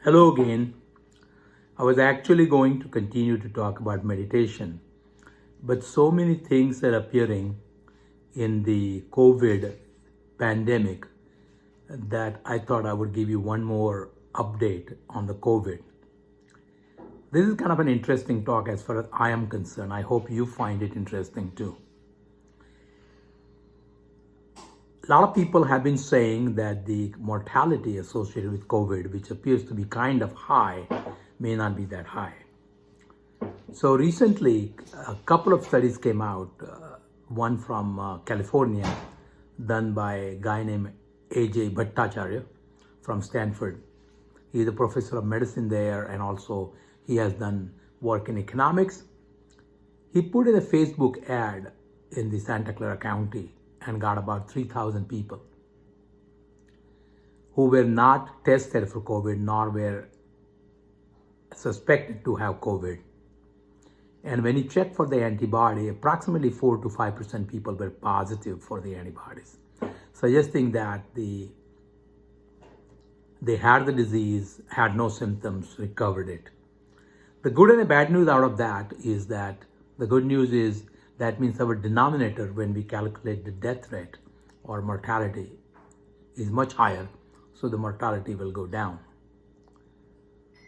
Hello again. I was actually going to continue to talk about meditation, but so many things are appearing in the COVID pandemic that I thought I would give you one more update on the COVID. This is kind of an interesting talk as far as I am concerned. I hope you find it interesting too. A lot of people have been saying that the mortality associated with COVID, which appears to be kind of high, may not be that high. So recently, a couple of studies came out, one from California, done by a guy named A.J. Bhattacharya from Stanford. He's a professor of medicine there, and also he has done work in economics. He put in a Facebook ad in the Santa Clara County and got about 3,000 people who were not tested for COVID nor were suspected to have COVID. And when he checked for the antibody, approximately 4 to 5% people were positive for the antibodies, suggesting that they had the disease, had no symptoms, recovered it. The good and the bad news out of that is that the good news is that means our denominator when we calculate the death rate or mortality is much higher, so the mortality will go down.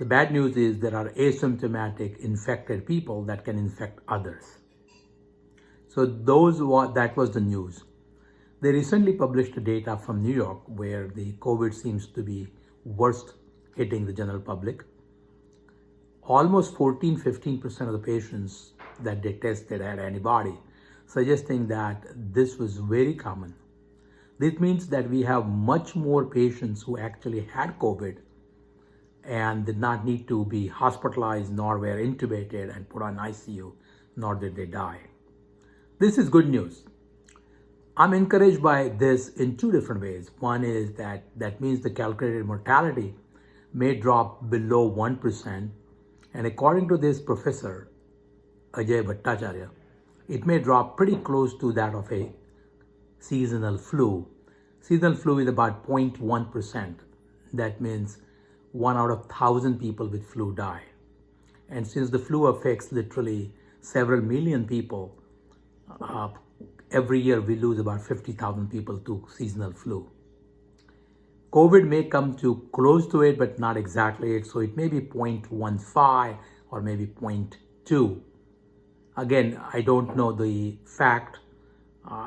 The bad news is there are asymptomatic infected people that can infect others. So that was the news. They recently published data from New York where the COVID seems to be worst hitting the general public. Almost 14-15% of the patients that they tested had antibody, suggesting that this was very common. This means that we have much more patients who actually had COVID and did not need to be hospitalized, nor were intubated and put on ICU, nor did they die. This is good news. I'm encouraged by this in two different ways. One is that means the calculated mortality may drop below 1%. And according to this professor, Ajay Bhattacharya, it may drop pretty close to that of a seasonal flu. Seasonal flu is about 0.1%. That means 1 out of 1,000 people with flu die. And since the flu affects literally several million people, every year we lose about 50,000 people to seasonal flu. COVID may come too close to it, but not exactly it. So it may be 0.15 or maybe 0.2. Again, I don't know the fact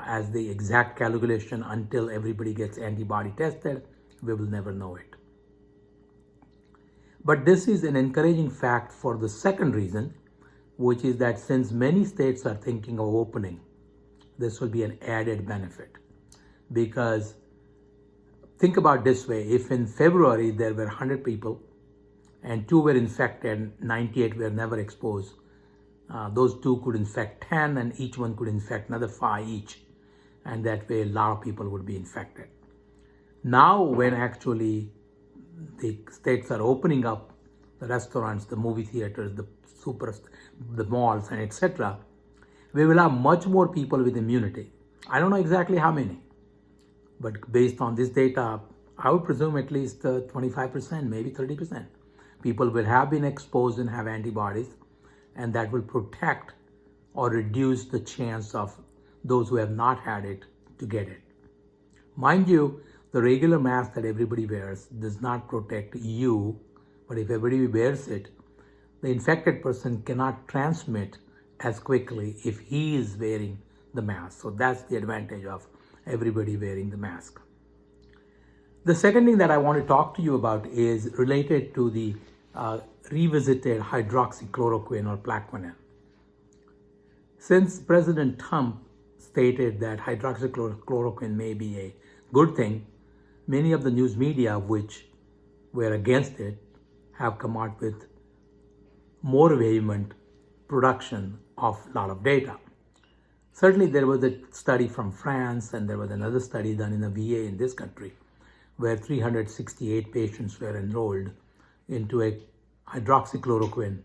as the exact calculation until everybody gets antibody tested. We will never know it. But this is an encouraging fact for the second reason, which is that since many states are thinking of opening, this will be an added benefit. Because think about this way, if in February there were 100 people and 2 were infected, 98 were never exposed, those 2 could infect 10 and each one could infect another 5 each. And that way a lot of people would be infected. Now when actually the states are opening up the restaurants, the movie theaters, the malls and etc., we will have much more people with immunity. I don't know exactly how many, but based on this data, I would presume at least 25%, maybe 30%. People will have been exposed and have antibodies, and that will protect or reduce the chance of those who have not had it to get it. Mind you, the regular mask that everybody wears does not protect you, but if everybody wears it, the infected person cannot transmit as quickly if he is wearing the mask. So that's the advantage of everybody wearing the mask. The second thing that I want to talk to you about is related to the revisited hydroxychloroquine or Plaquenil. Since President Trump stated that hydroxychloroquine may be a good thing, many of the news media which were against it have come out with more vehement production of a lot of data. Certainly there was a study from France and there was another study done in the VA in this country where 368 patients were enrolled into a hydroxychloroquine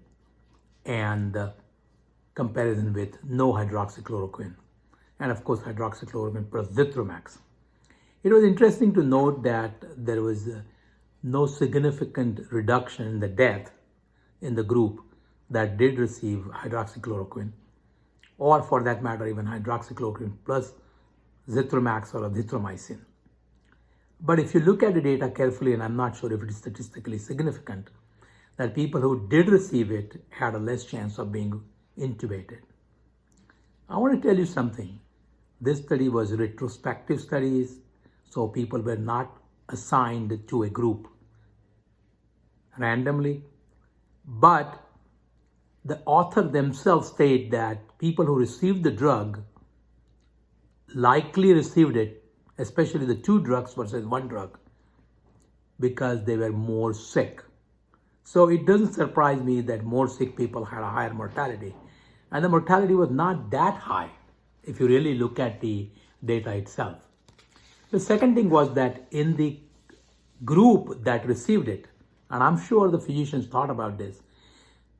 and comparison with no hydroxychloroquine. And of course hydroxychloroquine plus Zithromax. It was interesting to note that there was no significant reduction in the death in the group that did receive hydroxychloroquine, or for that matter, even hydroxychloroquine plus zithromax or azithromycin. But if you look at the data carefully, and I'm not sure if it is statistically significant, that people who did receive it had a less chance of being intubated. I want to tell you something. This study was retrospective studies, so people were not assigned to a group randomly. But the author themselves state that people who received the drug likely received it, especially the 2 drugs versus 1 drug, because they were more sick. So it doesn't surprise me that more sick people had a higher mortality. And the mortality was not that high if you really look at the data itself. The second thing was that in the group that received it, and I'm sure the physicians thought about this,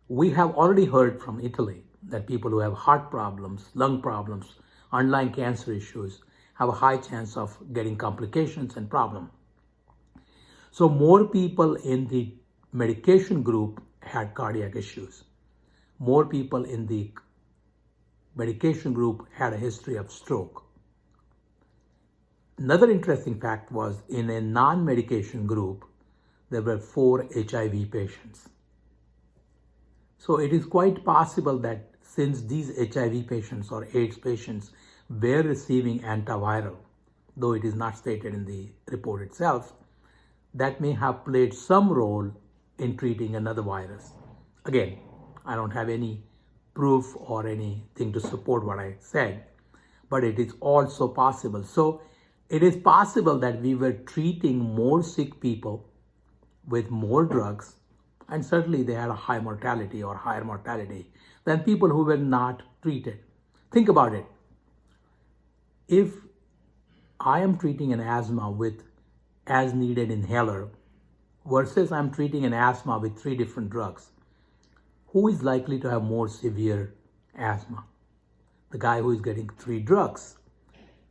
we have already heard from Italy that people who have heart problems, lung problems, underlying cancer issues have a high chance of getting complications and problems. So more people in the medication group had cardiac issues. More people in the medication group had a history of stroke. Another interesting fact was in a non-medication group, there were 4 HIV patients. So it is quite possible that since these HIV patients or AIDS patients were receiving antiviral, though it is not stated in the report itself, that may have played some role in treating another virus. Again, I don't have any proof or anything to support what I said, but it is also possible. So it is possible that we were treating more sick people with more drugs, and certainly they had a high mortality or higher mortality than people who were not treated. Think about it. If I am treating an asthma with as needed inhaler versus I'm treating an asthma with 3 different drugs, who is likely to have more severe asthma? The guy who is getting 3 drugs.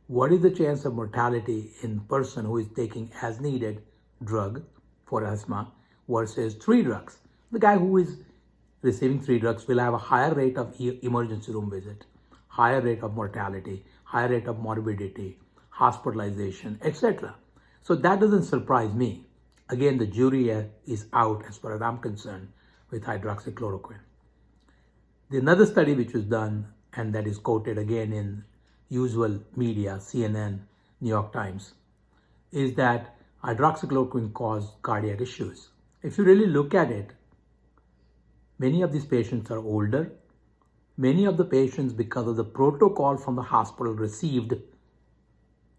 What is the chance of mortality in person who is taking as needed drug for asthma versus 3 drugs? The guy who is receiving 3 drugs will have a higher rate of emergency room visit, higher rate of mortality, higher rate of morbidity, hospitalization, etc. So that doesn't surprise me. Again, the jury is out as far as I'm concerned with hydroxychloroquine. Another study which was done, and that is quoted again in usual media, CNN, New York Times, is that hydroxychloroquine caused cardiac issues. If you really look at it, many of these patients are older. Many of the patients, because of the protocol from the hospital, received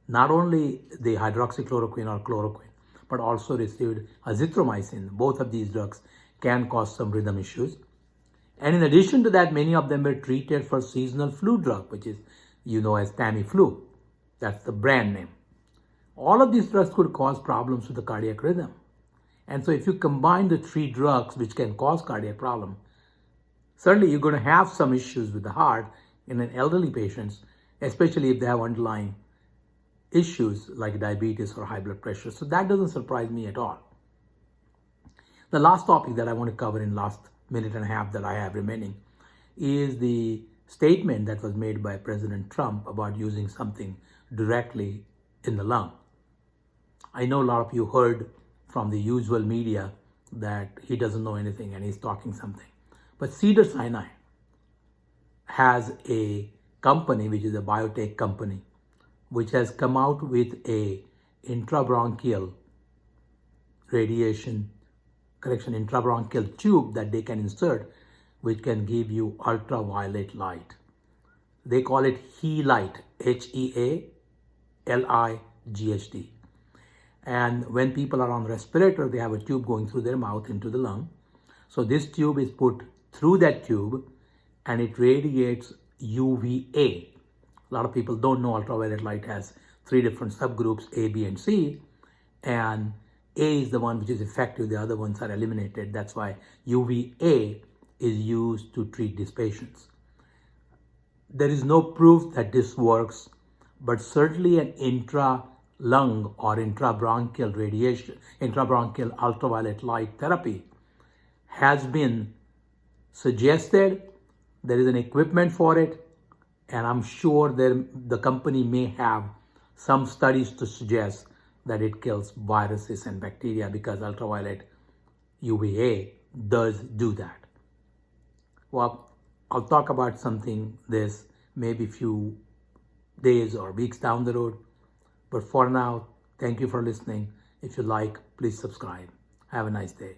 not only the hydroxychloroquine or chloroquine, but also received azithromycin. Both of these drugs can cause some rhythm issues. And in addition to that, many of them were treated for seasonal flu drug, which is, as Tamiflu. That's the brand name. All of these drugs could cause problems with the cardiac rhythm. And so if you combine the 3 drugs which can cause cardiac problem, certainly you're going to have some issues with the heart in an elderly patients, especially if they have underlying issues like diabetes or high blood pressure. So that doesn't surprise me at all. The last topic that I want to cover in last minute and a half that I have remaining is the statement that was made by President Trump about using something directly in the lung. I know a lot of you heard from the usual media that he doesn't know anything and he's talking something. But Cedars-Sinai has a company, which is a biotech company, which has come out with a intrabronchial tube that they can insert, which can give you ultraviolet light. They call it HeLight, HeALIGHT. And when people are on respirator, they have a tube going through their mouth into the lung. So this tube is put through that tube and it radiates UVA. A lot of people don't know ultraviolet light has 3 different subgroups, A, B, and C. And A is the one which is effective, the other ones are eliminated. That's why UVA is used to treat these patients. There is no proof that this works, but certainly an lung or intrabronchial radiation, intrabronchial ultraviolet light therapy has been suggested. There is an equipment for it, and I'm sure the company may have some studies to suggest that it kills viruses and bacteria, because ultraviolet UVA does do that. Well, I'll talk about something this maybe few days or weeks down the road. But for now, thank you for listening. If you like, please subscribe. Have a nice day.